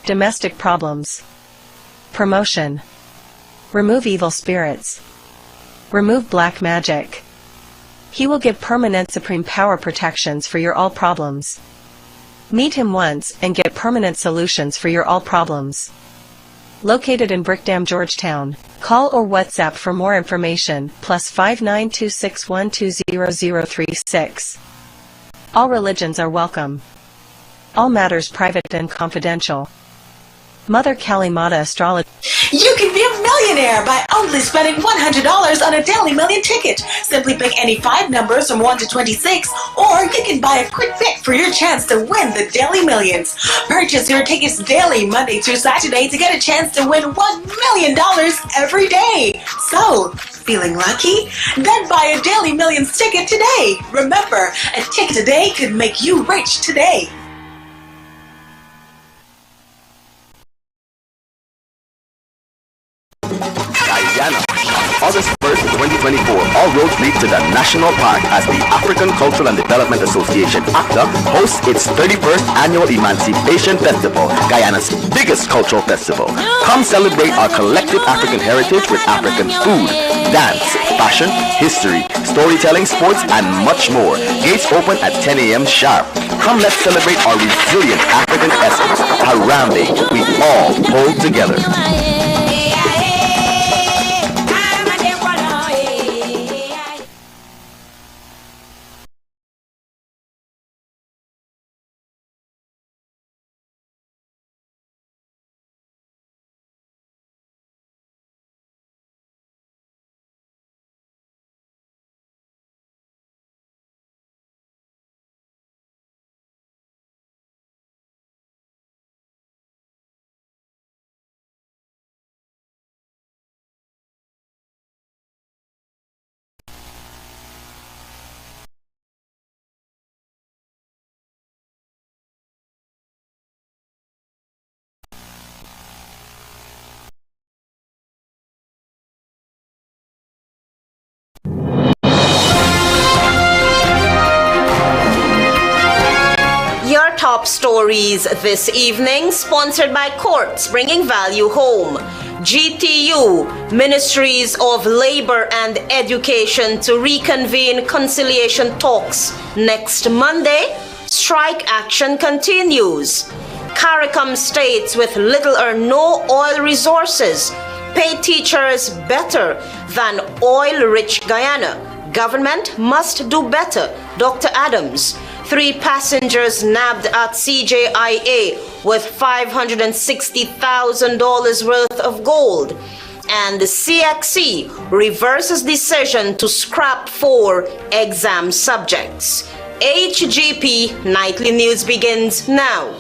domestic problems. Promotion. Remove evil spirits. Remove black magic. He will give permanent supreme power protections for your all problems. Meet him once and get permanent solutions for your all problems. Located in Brickdam, Georgetown. Call or WhatsApp for more information, +59261200036. All religions are welcome. All matters private and confidential. Mother Kali Mata Astrology. You can be a millionaire by only spending $100 on a Daily Million ticket. Simply pick any 5 numbers from 1 to 26, or you can buy a quick pick for your chance to win the Daily Millions. Purchase your tickets daily, Monday through Saturday, to get a chance to win $1 million every day. So, feeling lucky? Then buy a Daily Millions ticket today. Remember, a ticket today could make you rich today. Guyana. August 1st, 2024, all roads lead to the National Park as the African Cultural and Development Association, ACTA, hosts its 31st annual Emancipation Festival, Guyana's biggest cultural festival. Come celebrate our collective African heritage with African food, dance, fashion, history, storytelling, sports, and much more. Gates open at 10 a.m. sharp. Come, let's celebrate our resilient African essence. Harambe, we all hold together. Top stories this evening, sponsored by Courts Bringing Value Home. GTU, Ministries of Labor and Education to reconvene conciliation talks next Monday. Strike action continues. CARICOM states with little or no oil resources pay teachers better than oil-rich Guyana. Government must do better. Dr. Adams. 3 passengers nabbed at CJIA with $560,000 worth of gold. And the CXC reverses decision to scrap 4 exam subjects. HGP Nightly News begins now.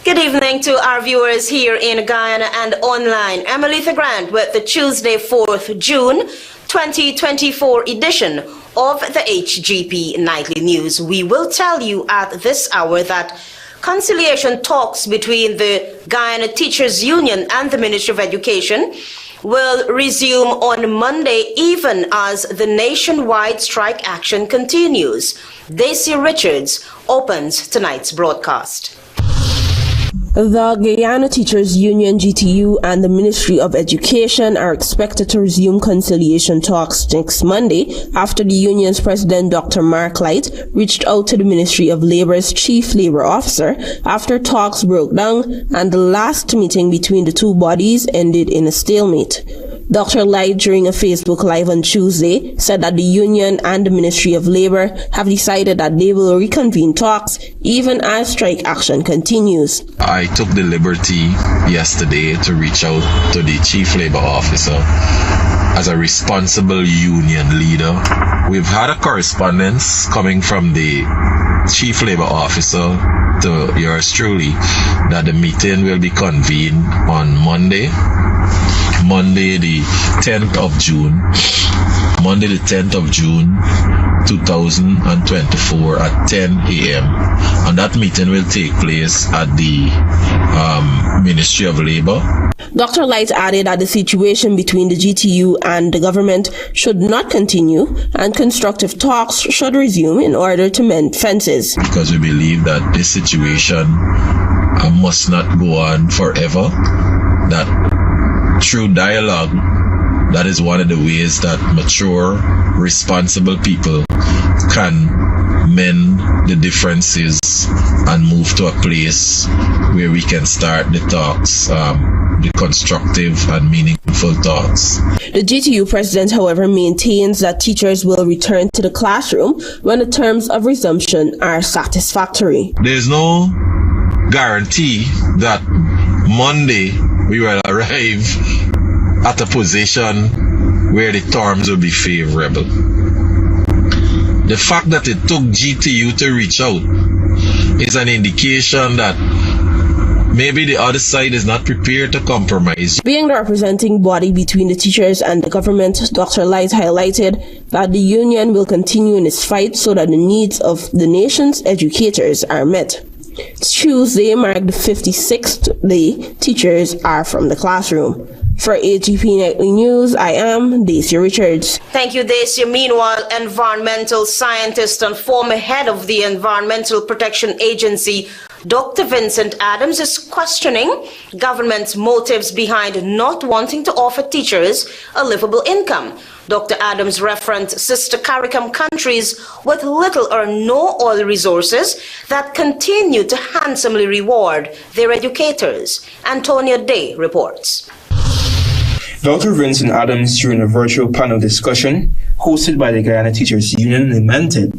Good evening to our viewers here in Guyana and online. I'm Aletha Grant with the Tuesday, 4th June 2024 edition of the HGP Nightly News. We will tell you at this hour that conciliation talks between the Guyana Teachers Union and the Ministry of Education will resume on Monday, even as the nationwide strike action continues. Daisy Richards opens tonight's broadcast. The Guyana Teachers Union, GTU, and the Ministry of Education are expected to resume conciliation talks next Monday after the union's president, Dr. Mark Light, reached out to the Ministry of Labor's chief labor officer after talks broke down and the last meeting between the two bodies ended in a stalemate. Dr. Light, during a Facebook Live on Tuesday, said that the union and the Ministry of Labor have decided that they will reconvene talks even as strike action continues. I took the liberty yesterday to reach out to the Chief Labor Officer as a responsible union leader. We've had a correspondence coming from the Chief Labor Officer to yours truly that the meeting will be convened on Monday. Monday the 10th of June. Monday the 10th of June 2024 at 10 a.m. And that meeting will take place at the Ministry of Labor. Dr. Light added that the situation between the GTU and the government should not continue and constructive talks should resume in order to mend fences. Because we believe that this situation must not go on forever, that through dialogue, that is one of the ways that mature, responsible people can mend the differences and move to a place where we can start the talks, the constructive and meaningful talks. The GTU president, however, maintains that teachers will return to the classroom when the terms of resumption are satisfactory. There's no guarantee that Monday we will arrive at a position where the terms will be favorable. The fact that it took GTU to reach out is an indication that maybe the other side is not prepared to compromise. Being the representing body between the teachers and the government, Dr. Light highlighted that the union will continue in its fight so that the needs of the nation's educators are met. Tuesday marked the 56th day teachers are from the classroom. For HGP Nightly News, I am Daisy Richards. Thank you, Daisy. Meanwhile, environmental scientist and former head of the Environmental Protection Agency, Dr. Vincent Adams, is questioning government's motives behind not wanting to offer teachers a livable income. Dr. Adams referenced sister CARICOM countries with little or no oil resources that continue to handsomely reward their educators. Antonio Day reports. Dr. Vincent Adams, during a virtual panel discussion hosted by the Guyana Teachers Union, lamented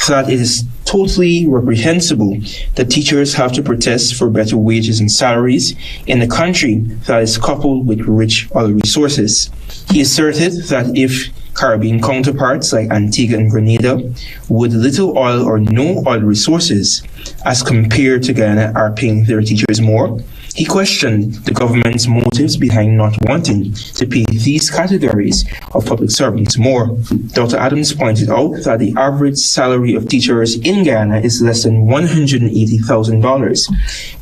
that it is totally reprehensible that teachers have to protest for better wages and salaries in a country that is coupled with rich oil resources. He asserted that if Caribbean counterparts like Antigua and Grenada with little oil or no oil resources as compared to Guyana are paying their teachers more, he questioned the government's motives behind not wanting to pay these categories of public servants more. Dr. Adams pointed out that the average salary of teachers in Guyana is less than $180,000,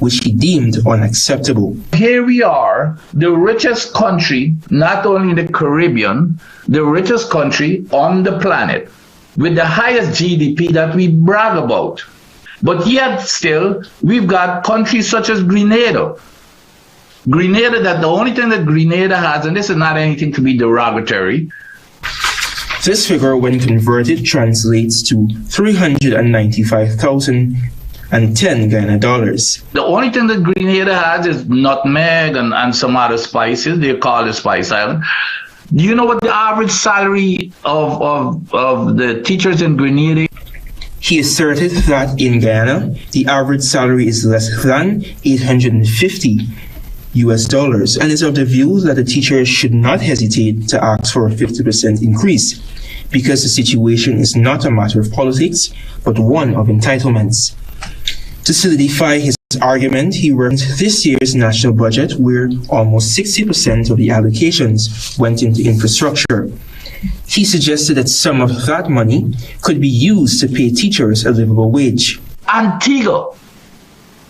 which he deemed unacceptable. Here we are, the richest country, not only in the Caribbean, the richest country on the planet, with the highest GDP that we brag about. But yet still, we've got countries such as Grenada. Grenada, that the only thing that Grenada has, and this is not anything to be derogatory. This figure, when converted, translates to 395,010 Guyana dollars. The only thing that Grenada has is nutmeg and some other spices. They call it Spice Island. Do you know what the average salary of the teachers in Grenada? He asserted that in Guyana, the average salary is less than $850 and is of the view that the teachers should not hesitate to ask for a 50% increase because the situation is not a matter of politics, but one of entitlements. To solidify his argument, he referenced this year's national budget where almost 60% of the allocations went into infrastructure. He suggested that some of that money could be used to pay teachers a livable wage. Antigua,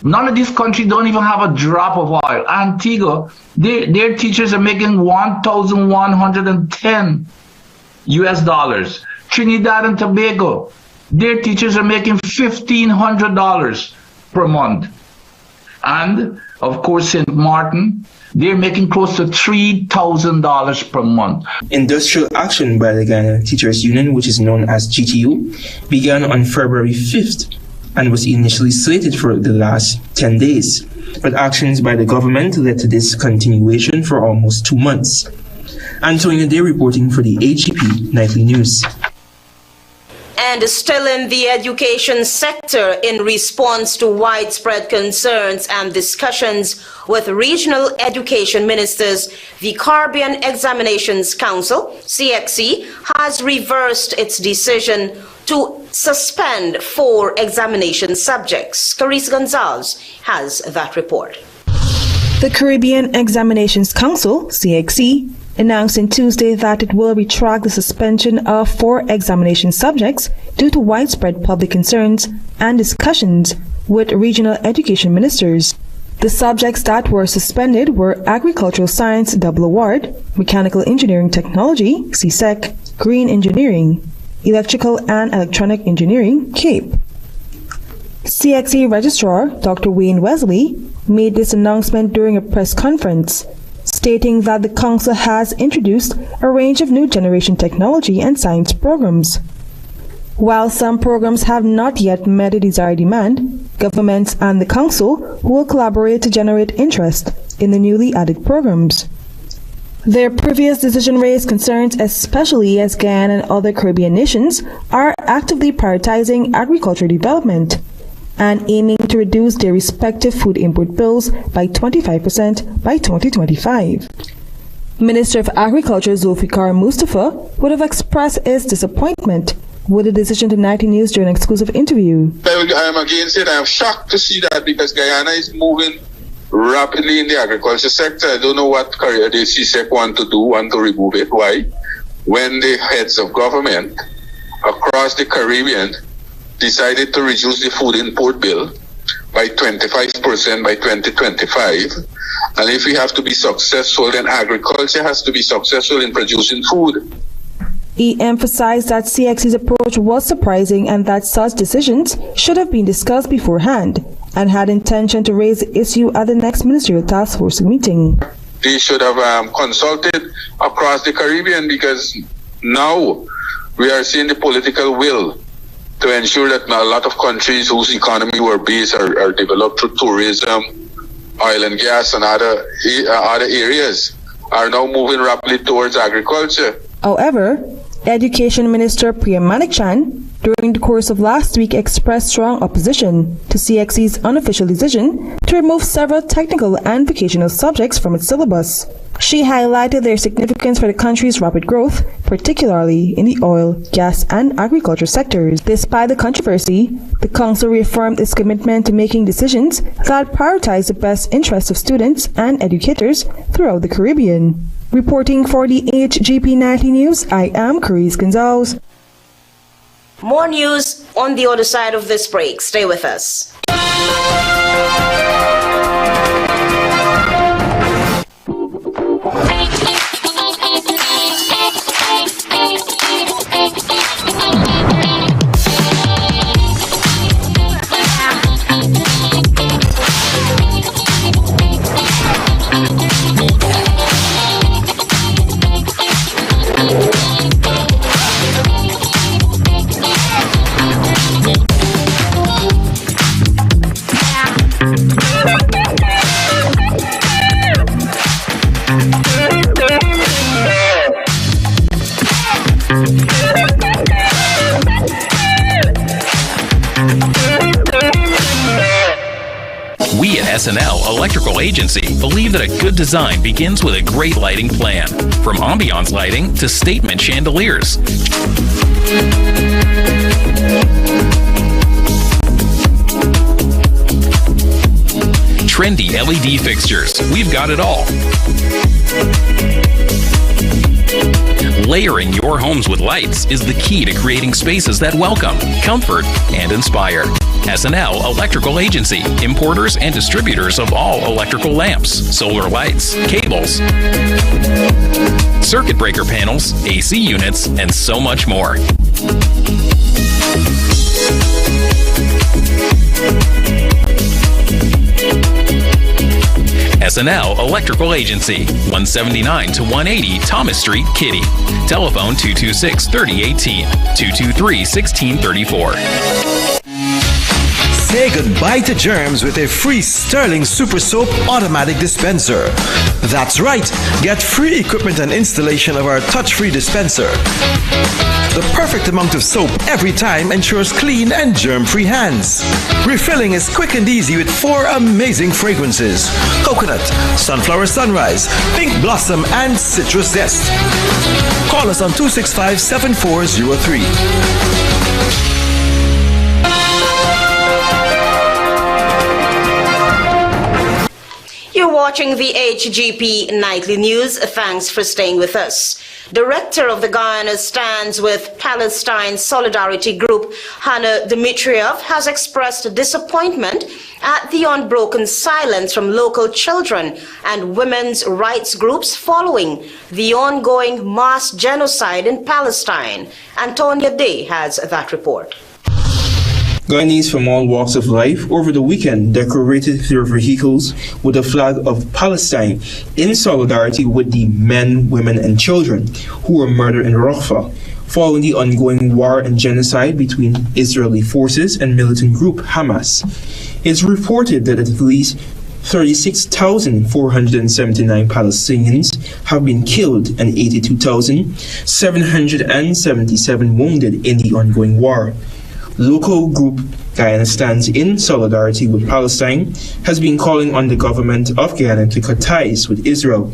none of these countries don't even have a drop of oil. Antigua, their teachers are making $1,110. Trinidad and Tobago, their teachers are making $1,500 per month. And of course, St. Martin, they're making close to $3,000 per month. Industrial action by the Guyana Teachers Union, which is known as GTU, began on February 5th and was initially slated for the last 10 days. But actions by the government led to this continuation for almost 2 months. Antonio Day reporting for the HGP Nightly News. And still in the education sector, in response to widespread concerns and discussions with regional education ministers, the Caribbean Examinations Council, CXC, has reversed its decision to suspend 4 examination subjects. Carice Gonzalez has that report. The Caribbean Examinations Council, CXC, announced on Tuesday that it will retract the suspension of 4 examination subjects due to widespread public concerns and discussions with regional education ministers. The subjects that were suspended were Agricultural Science Double Award, Mechanical Engineering Technology, CSEC, Green Engineering, Electrical and Electronic Engineering, CAPE. CXC Registrar Dr. Wayne Wesley made this announcement during a press conference, stating that the Council has introduced a range of new generation technology and science programs. While some programs have not yet met the desired demand, governments and the Council will collaborate to generate interest in the newly added programs. Their previous decision raised concerns, especially as Guyana and other Caribbean nations are actively prioritizing agricultural development and aiming to reduce their respective food import bills by 25% by 2025. Minister of Agriculture Zulfikar Mustafa would have expressed his disappointment with the decision to Nightly News during an exclusive interview. I am against it. I am shocked to see that because Guyana is moving rapidly in the agriculture sector. I don't know what the CSEC want to remove it. Why? When the heads of government across the Caribbean decided to reduce the food import bill by 25% by 2025. And if we have to be successful, then agriculture has to be successful in producing food. He emphasized that CXC's approach was surprising and that such decisions should have been discussed beforehand and had intention to raise the issue at the next ministerial task force meeting. They should have consulted across the Caribbean because now we are seeing the political will to ensure that a lot of countries whose economy were based are developed through tourism, oil and gas and other areas are now moving rapidly towards agriculture. However, Education Minister Priya Manikchan during the course of last week expressed strong opposition to CXC's unofficial decision to remove several technical and vocational subjects from its syllabus. She highlighted their significance for the country's rapid growth, particularly in the oil, gas, and agriculture sectors. Despite the controversy, the Council reaffirmed its commitment to making decisions that prioritize the best interests of students and educators throughout the Caribbean. Reporting for the HGP Nightly News, I am Carice Gonzalez. More news on the other side of this break. Stay with us. We at SNL Electrical Agency believe that a good design begins with a great lighting plan. From ambiance lighting to statement chandeliers. Trendy LED fixtures, we've got it all. Layering your homes with lights is the key to creating spaces that welcome, comfort, and inspire. SNL Electrical Agency, importers and distributors of all electrical lamps, solar lights, cables, circuit breaker panels, AC units, and so much more. SNL Electrical Agency, 179 to 180 Thomas Street, Kitty. Telephone 226-3018, 223-1634. Say goodbye to germs with a free Sterling Super Soap automatic dispenser. That's right, get free equipment and installation of our touch-free dispenser. The perfect amount of soap every time ensures clean and germ-free hands. Refilling is quick and easy with 4 amazing fragrances: coconut, sunflower sunrise, pink blossom, and citrus zest. Call us on 265-7403. You're watching the HGP Nightly News. Thanks for staying with us. Director of the Guyana Stands with Palestine Solidarity Group, Hannah Dmitriev, has expressed disappointment at the unbroken silence from local children and women's rights groups following the ongoing mass genocide in Palestine. Antonia Day has that report. Guyanese from all walks of life over the weekend decorated their vehicles with the flag of Palestine in solidarity with the men, women, and children who were murdered in Rafah following the ongoing war and genocide between Israeli forces and militant group Hamas. It's reported that at least 36,479 Palestinians have been killed and 82,777 wounded in the ongoing war. Local group Guyana Stands in Solidarity with Palestine has been calling on the government of Guyana to cut ties with Israel.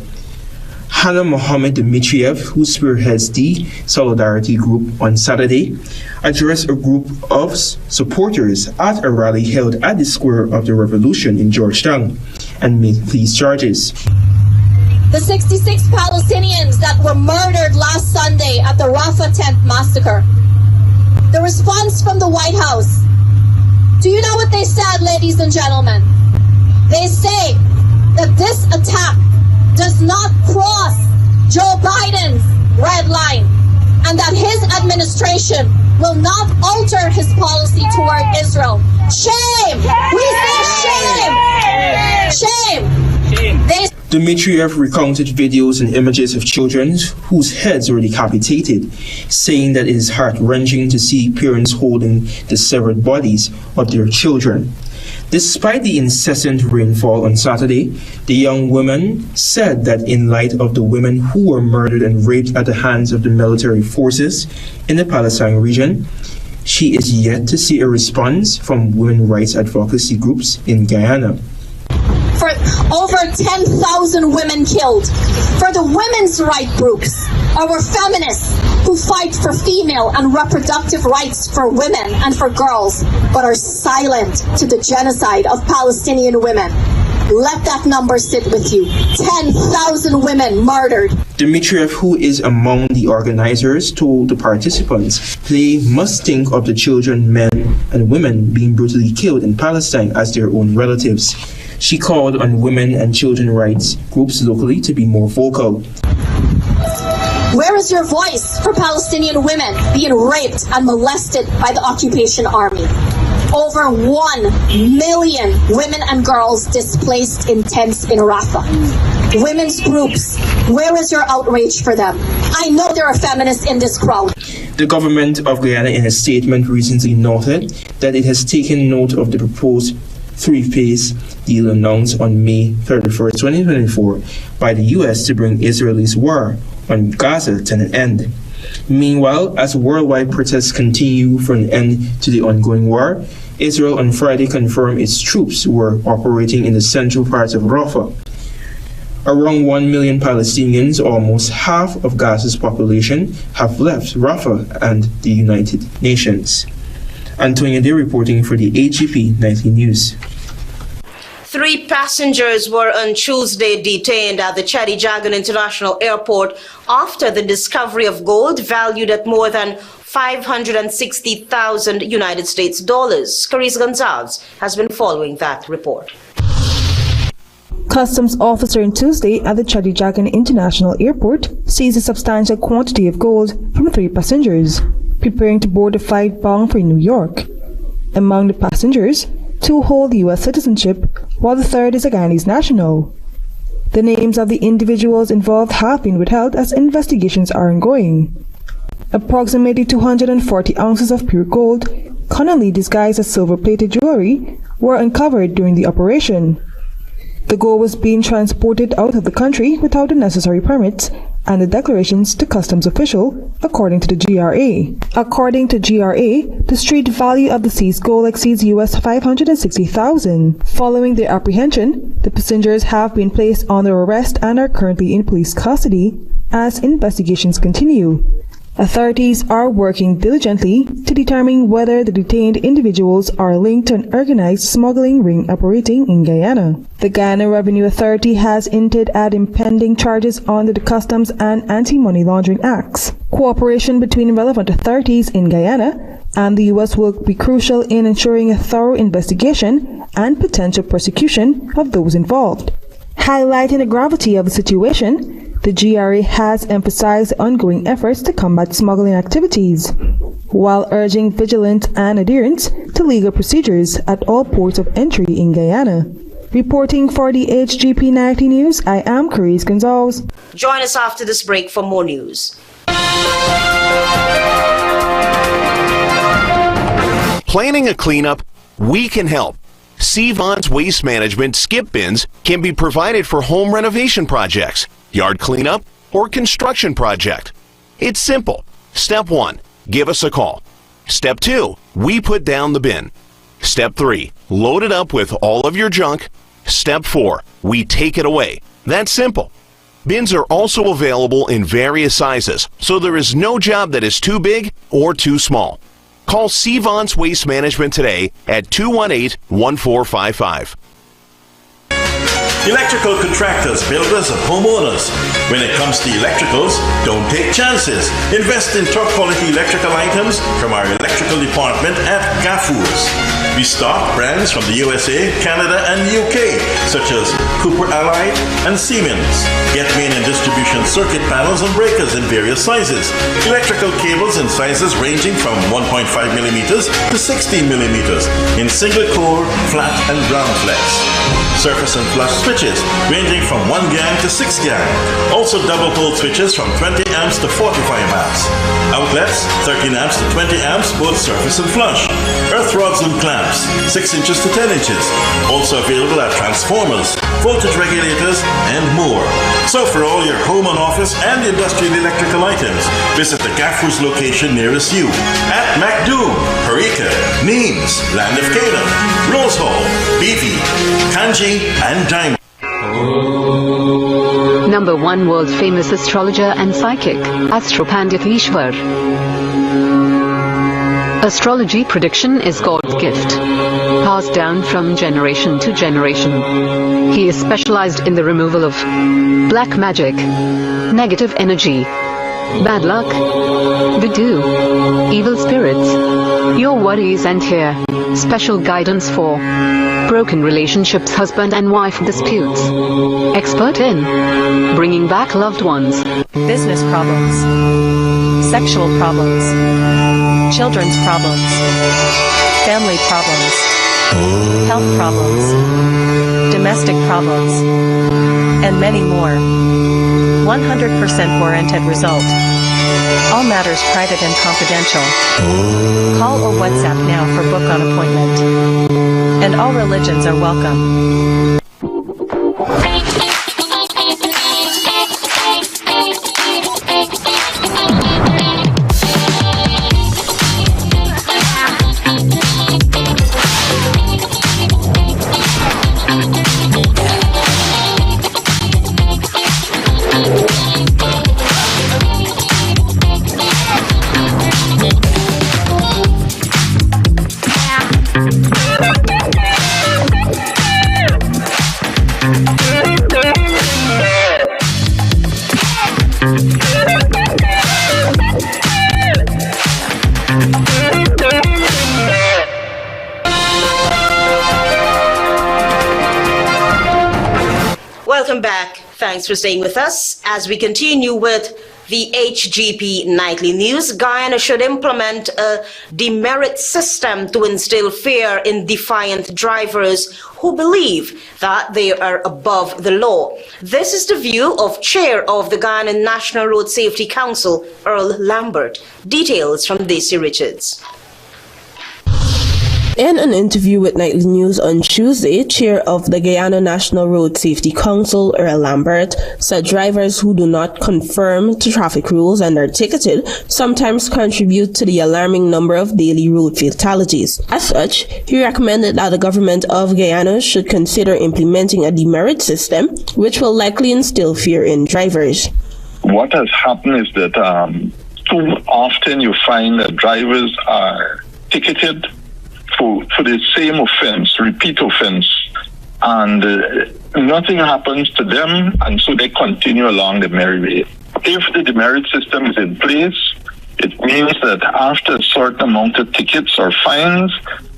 Hannah Mohammed Dmitriev, who spearheads the Solidarity group on Saturday, addressed a group of supporters at a rally held at the Square of the Revolution in Georgetown and made these charges. The 66 Palestinians that were murdered last Sunday at the Rafah tent massacre. The response from the White House. Do you know what they said, ladies and gentlemen? They say that this attack does not cross Joe Biden's red line and that his administration will not alter his policy toward Israel. Shame! We say shame! Shame! Dmitriev recounted videos and images of children whose heads were decapitated, saying that it is heart-wrenching to see parents holding the severed bodies of their children. Despite the incessant rainfall on Saturday, the young woman said that in light of the women who were murdered and raped at the hands of the military forces in the Palestine region, she is yet to see a response from women's rights advocacy groups in Guyana. For over 10,000 women killed. For the women's rights groups, our feminists who fight for female and reproductive rights for women and for girls, but are silent to the genocide of Palestinian women. Let that number sit with you. 10,000 women murdered. Dmitriev, who is among the organizers, told the participants they must think of the children, men, and women being brutally killed in Palestine as their own relatives. She called on women and children rights groups locally to be more vocal. Where is your voice for Palestinian women being raped and molested by the occupation army? Over 1 million women and girls displaced in tents in Rafah. Women's groups, where is your outrage for them? I know there are feminists in this crowd. The government of Guyana in a statement recently noted that it has taken note of the proposed three-phase deal announced on May 31st, 2024 by the U.S. to bring Israel's war on Gaza to an end. Meanwhile, as worldwide protests continue for an end to the ongoing war, Israel on Friday confirmed its troops were operating in the central parts of Rafah. Around 1 million Palestinians, almost half of Gaza's population, have left Rafah and the United Nations. Antonia Day reporting for the HGP Nightly News. 3 passengers were on Tuesday detained at the Chadi Jagan International Airport after the discovery of gold valued at more than 560,000 United States dollars. Carice Gonzalez has been following that report. Customs officer on Tuesday at the Chadi Jagan International Airport seized a substantial quantity of gold from 3 passengers preparing to board a flight bound for New York. Among the passengers, 2 hold U.S. citizenship, while the third is a Guyanese national. The names of the individuals involved have been withheld as investigations are ongoing. Approximately 240 ounces of pure gold, cunningly disguised as silver-plated jewelry, were uncovered during the operation. The gold was being transported out of the country without the necessary permits and the declarations to customs official, according to the GRA. According to GRA, the street value of the seized gold exceeds US $560,000. Following their apprehension, the passengers have been placed under arrest and are currently in police custody as investigations continue. Authorities are working diligently to determine whether the detained individuals are linked to an organized smuggling ring operating in Guyana. The Guyana Revenue Authority has hinted at impending charges under the Customs and Anti-Money Laundering Acts. Cooperation between relevant authorities in Guyana and the U.S. will be crucial in ensuring a thorough investigation and potential prosecution of those involved. Highlighting the gravity of the situation, the GRA has emphasized ongoing efforts to combat smuggling activities, while urging vigilance and adherence to legal procedures at all ports of entry in Guyana. Reporting for the HGP Nightly News, I am Carice Gonzalez. Join us after this break for more news. Planning a cleanup? We can help. Vons Waste Management skip bins can be provided for home renovation projects, yard cleanup, or construction project. It's simple. Step 1, give us a call. Step 2, we put down the bin. Step 3, load it up with all of your junk. Step 4, we take it away. That's simple. Bins are also available in various sizes, so there is no job that is too big or too small. Call Vons Waste Management today at 218-1455. Electrical contractors, builders, and homeowners. When it comes to electricals, don't take chances. Invest in top quality electrical items from our electrical department at Gaffurs. We stock brands from the USA, Canada, and UK, such as Cooper Allied and Siemens. Get main and distribution circuit panels and breakers in various sizes. Electrical cables in sizes ranging from 1.5 millimeters to 16 millimeters in single core, flat, and ground flex. Surface and flush switches ranging from 1 gang to 6 gang. Also double pole switches from 20 amps to 45 amps. Outlets 13 amps to 20 amps, both surface and flush. Earth rods and clamps 6 inches to 10 inches. Also available at transformers, voltage regulators, and more. So for all your home and office and industrial electrical items, visit the Gaffurs location nearest you at MacDoom, Parika, Nimes, Land of Canaan, Rose Hall, Beatty, Kanji, and Diamond. Number 1 world famous astrologer and psychic, Astro Pandit Ishwar. Astrology prediction is God's gift, passed down from generation to generation. He is specialized in the removal of black magic, negative energy, bad luck, voodoo, evil spirits, your worries, and here, special guidance for broken relationships, husband and wife disputes. Expert in bringing back loved ones. Business problems. Sexual problems. Children's problems. Family problems. Health problems. Domestic problems. And many more. 100% warranted result. All matters private and confidential. Call or WhatsApp now for book on appointment. And all religions are welcome. Welcome back. Thanks for staying with us. As we continue with the HGP Nightly News, Guyana should implement a demerit system to instill fear in defiant drivers who believe that they are above the law. This is the view of Chair of the Guyana National Road Safety Council, Earl Lambert. Details from Daisy Richards. In an interview with Nightly News on Tuesday, Chair of the Guyana National Road Safety Council, Earl Lambert, said drivers who do not conform to traffic rules and are ticketed sometimes contribute to the alarming number of daily road fatalities. As such, he recommended that the government of Guyana should consider implementing a demerit system, which will likely instill fear in drivers. What has happened is that too often you find that drivers are ticketed for the same offense, repeat offense, and nothing happens to them, and so they continue along the merry way. If the demerit system is in place, it means that after a certain amount of tickets or fines,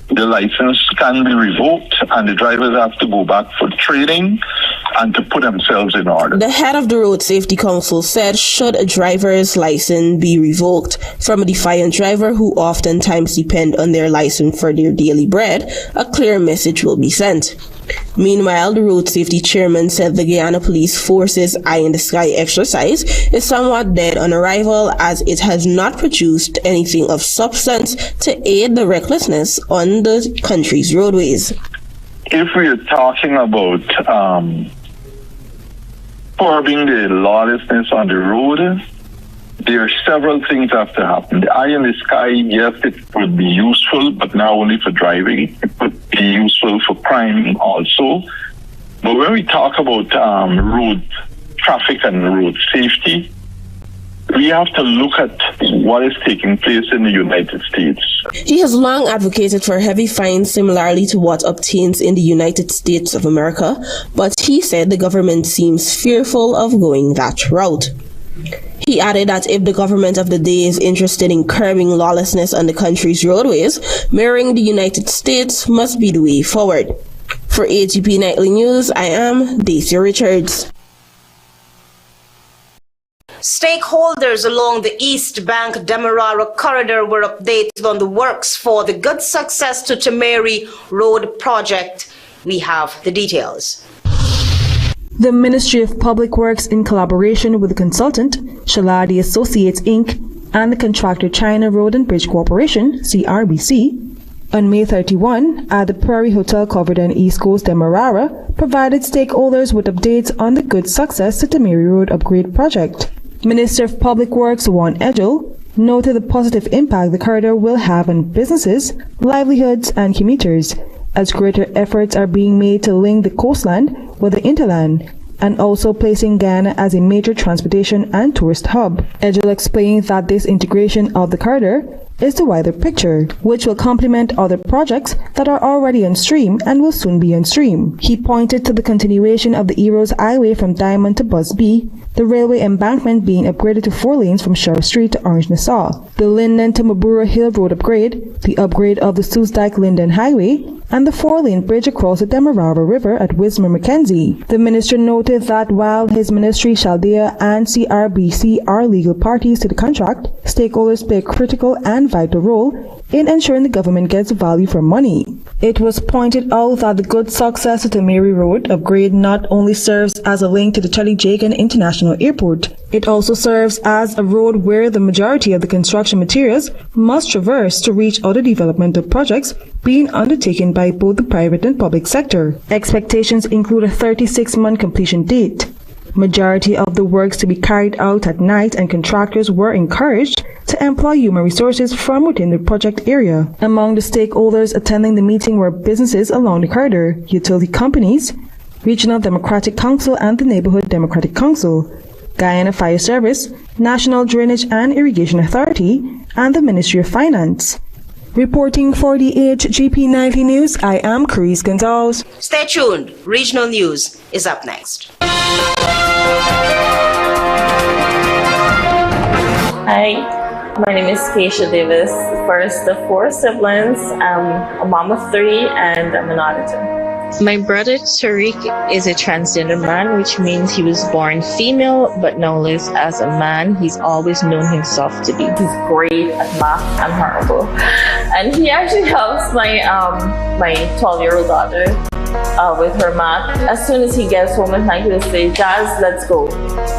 the license can be revoked and the drivers have to go back for training and to put themselves in order. The head of the Road Safety Council said should a driver's license be revoked from a defiant driver who oftentimes depend on their license for their daily bread, a clear message will be sent. Meanwhile, the road safety chairman said the Guyana Police Force's Eye in the Sky exercise is somewhat dead on arrival as it has not produced anything of substance to aid the recklessness on the country's roadways. If we are talking about curbing the lawlessness on the road, there are several things that have to happen. The eye in the sky, yes, it would be useful, but not only for driving. It would be useful for crime also. But when we talk about road traffic and road safety, we have to look at what is taking place in the United States. He has long advocated for heavy fines similarly to what obtains in the United States of America, but he said the government seems fearful of going that route. He added that if the government of the day is interested in curbing lawlessness on the country's roadways, mirroring the United States must be the way forward. For HGP Nightly News, I am Daisy Richards. Stakeholders along the East Bank Demerara corridor were updated on the works for the Good Success to Temeri Road project. We have the details. The Ministry of Public Works, in collaboration with the consultant, Shaladi Associates Inc., and the contractor China Road and Bridge Corporation, CRBC, on May 31, at the Prairie Hotel Coverdon East Coast Demerara, provided stakeholders with updates on the Good Success to Temeri Road upgrade project. Minister of Public Works, Juan Edgel, noted the positive impact the corridor will have on businesses, livelihoods, and commuters, as greater efforts are being made to link the coastland with the interland, and also placing Guyana as a major transportation and tourist hub. Edgel explained that this integration of the corridor is the wider picture, which will complement other projects that are already on stream and will soon be on stream. He pointed to the continuation of the Eros Highway from Diamond to Busby, the railway embankment being upgraded to 4 lanes from Sheriff Street to Orange Nassau, the Linden to Mabura Hill Road upgrade, the upgrade of the Soosdijk-Linden Highway, and the 4-lane bridge across the Demerara River at Wismar-Mackenzie. The minister noted that while his ministry, Chaldea, and CRBC are legal parties to the contract, stakeholders play a critical and vital role in ensuring the government gets value for money. It was pointed out that the Good Success to Temeri Road upgrade not only serves as a link to the Charlie Jagan International Airport, it also serves as a road where the majority of the construction materials must traverse to reach other developmental projects being undertaken by both the private and public sector. Expectations include a 36-month completion date. Majority of the works to be carried out at night, and contractors were encouraged to employ human resources from within the project area. Among the stakeholders attending the meeting were businesses along the corridor, utility companies, Regional Democratic Council and the Neighborhood Democratic Council, Guyana Fire Service, National Drainage and Irrigation Authority, and the Ministry of Finance. Reporting for the HGP Nightly News, I am Carice Gonzalez. Stay tuned. Regional News is up next. Hi, my name is Keisha Davis, first of 4 siblings. I'm a mom of 3 and I'm an auditor. My brother Tariq is a transgender man, which means he was born female but now lives as a man. He's always known himself to be. He's great at math. I'm horrible. And he actually helps my 12-year-old daughter with her math. As soon as he gets home at night, he'll say, "Jazz, let's go.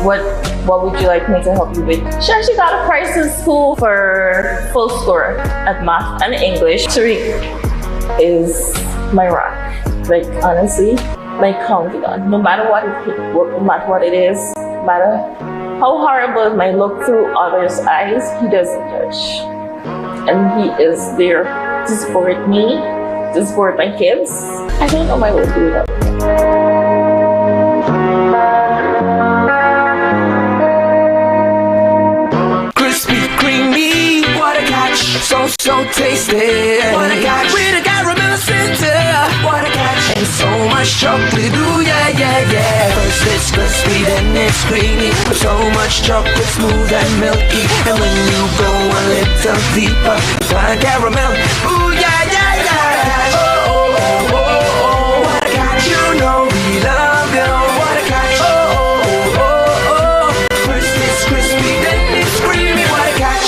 What would you like me to help you with?" She actually got a prize in school for full score at math and English. Tariq is my rock. Like, honestly, my confidant. No matter what it is, no matter how horrible it might look through others' eyes, he doesn't judge. And he is there to support me, to support my kids. I don't know my way to do it. Crispy, oh so tasty. What I got with a caramel center. What I got and so much chocolate, ooh yeah, yeah, yeah. First it's crispy, then it's creamy. So much chocolate, smooth and milky. And when you go a little deeper, find caramel, ooh yeah, yeah, yeah. Oh, oh, oh, oh, oh. What I got, you know we love you. What I got, oh, oh, oh, oh. First it's crispy, then it's creamy. What I got.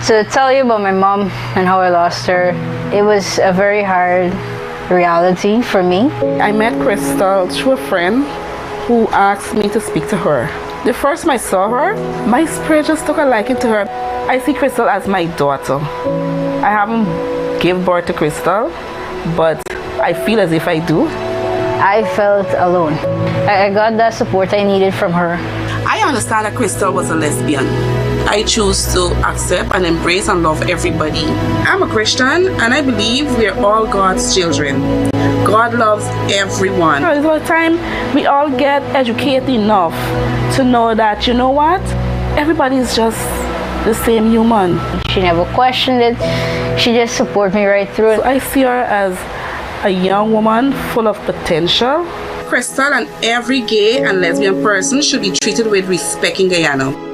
So to tell you about my mom and how I lost her, it was a very hard reality for me. I met Crystal through a friend who asked me to speak to her. The first time I saw her, my spirit just took a liking to her. I see Crystal as my daughter. I haven't given birth to Crystal, but I feel as if I do. I felt alone. I got that support I needed from her. I understand that Crystal was a lesbian. I choose to accept and embrace and love everybody. I'm a Christian and I believe we are all God's children. God loves everyone. There's a time we all get educated enough to know that, you know what, everybody is just the same human. She never questioned it. She just supported me right through it. So I see her as a young woman full of potential. Crystal and every gay and lesbian person should be treated with respect in Guyana.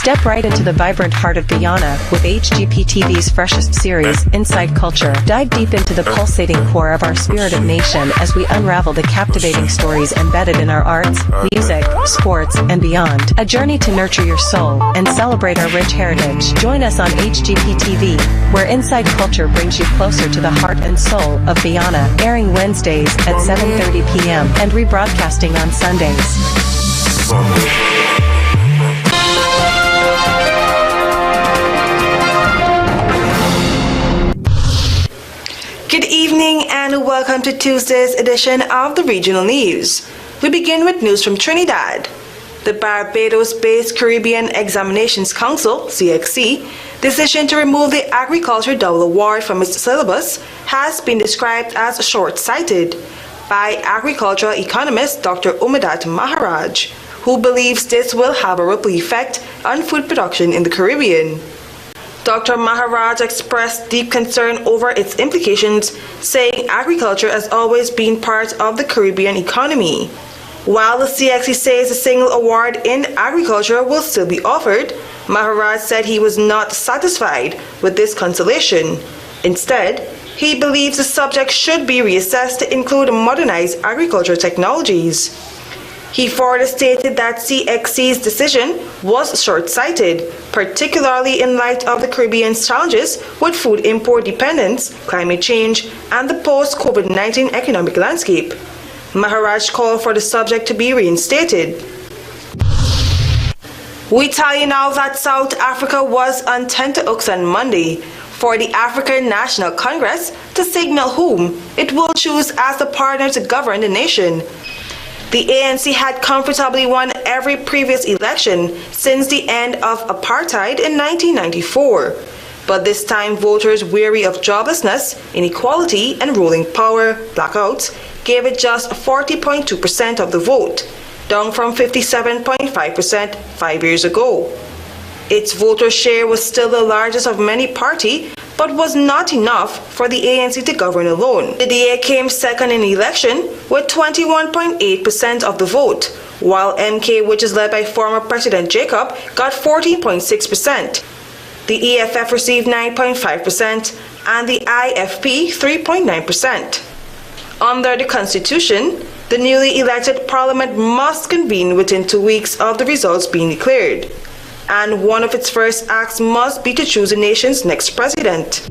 Step right into the vibrant heart of Guyana with HGP TV's freshest series, Inside Culture. Dive deep into the pulsating core of our spirited nation as we unravel the captivating stories embedded in our arts, music, sports, and beyond. A journey to nurture your soul and celebrate our rich heritage. Join us on HGP TV, where Inside Culture brings you closer to the heart and soul of Guyana, airing Wednesdays at 7:30 p.m. and rebroadcasting on Sundays. Good evening and welcome to Tuesday's edition of the Regional News. We begin with news from Trinidad. The Barbados-based Caribbean Examinations Council, CXC, decision to remove the Agriculture Double Award from its syllabus has been described as short-sighted by agricultural economist Dr. Umadat Maharaj, who believes this will have a ripple effect on food production in the Caribbean. Dr. Maharaj expressed deep concern over its implications, saying agriculture has always been part of the Caribbean economy. While the CXC says a single award in agriculture will still be offered, Maharaj said he was not satisfied with this consolation. Instead, he believes the subject should be reassessed to include modernized agricultural technologies. He further stated that CXC's decision was short-sighted, particularly in light of the Caribbean's challenges with food import dependence, climate change, and the post-COVID-19 economic landscape. Maharaj called for the subject to be reinstated. We tell you now that South Africa was on tenterhooks on Monday for the African National Congress to signal whom it will choose as the partner to govern the nation. The ANC had comfortably won every previous election since the end of apartheid in 1994. But this time, voters weary of joblessness, inequality, and ruling power blackouts gave it just 40.2% of the vote, down from 57.5% 5 years ago. Its voter share was still the largest of any party, but was not enough for the ANC to govern alone. The DA came second in the election with 21.8% of the vote, while MK, which is led by former President Jacob, got 14.6%. The EFF received 9.5% and the IFP 3.9%. Under the Constitution, the newly elected Parliament must convene within 2 weeks of the results being declared. and one of its first acts must be to choose the nation's next president.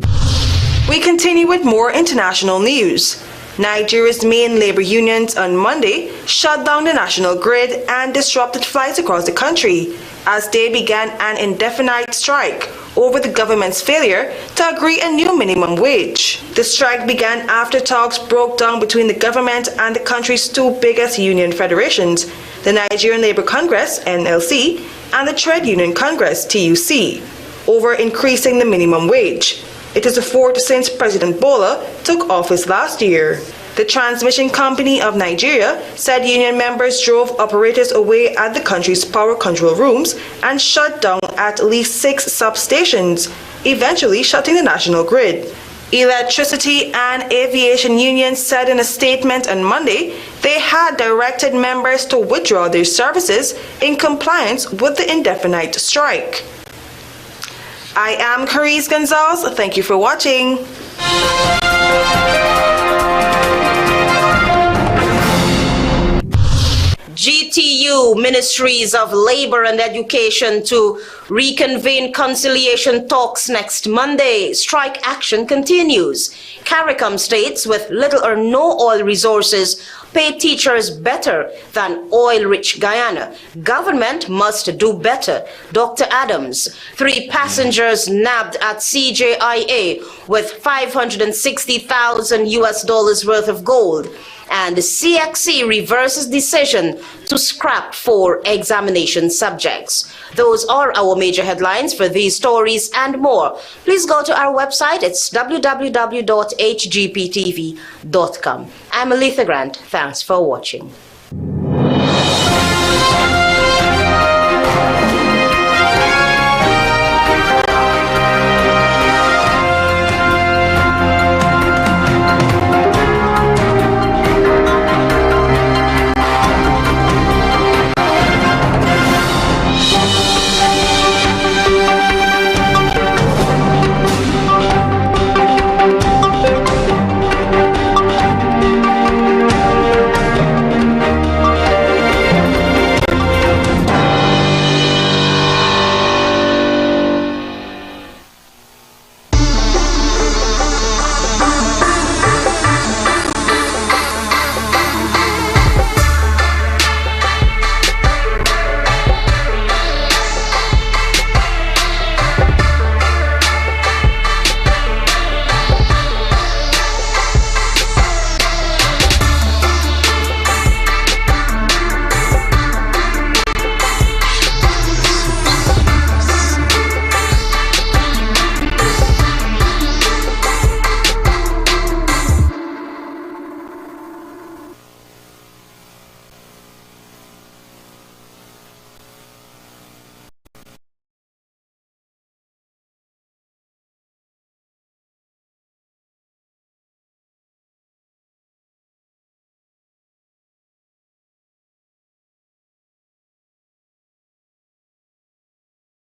We continue with more international news. Nigeria's main labor unions on Monday shut down the national grid and disrupted flights across the country as they began an indefinite strike over the government's failure to agree a new minimum wage. The strike began after talks broke down between the government and the country's two biggest union federations, the Nigerian Labour Congress, NLC, and the Trade Union Congress, TUC, over increasing the minimum wage. It is the fourth since President Bola took office last year. The transmission company of Nigeria said union members drove operators away at the country's power control rooms and shut down at least 6 substations, eventually shutting the national grid. Electricity and aviation unions said in a statement on Monday they had directed members to withdraw their services in compliance with the indefinite strike. I am Carice Gonzalez. Thank you for watching. GTU Ministries of Labor and Education to reconvene conciliation talks next Monday. Strike action continues. CARICOM states with little or no oil resources pay teachers better than oil-rich Guyana. Government must do better. Dr. Adams. 3 passengers nabbed at CJIA with $560,000 worth of gold. And the CXC reverses decision to scrap 4 examination subjects. Those are our major headlines for these stories and more. Please go to our website. It's www.hgptv.com. I'm Aletha Grant. Thanks for watching.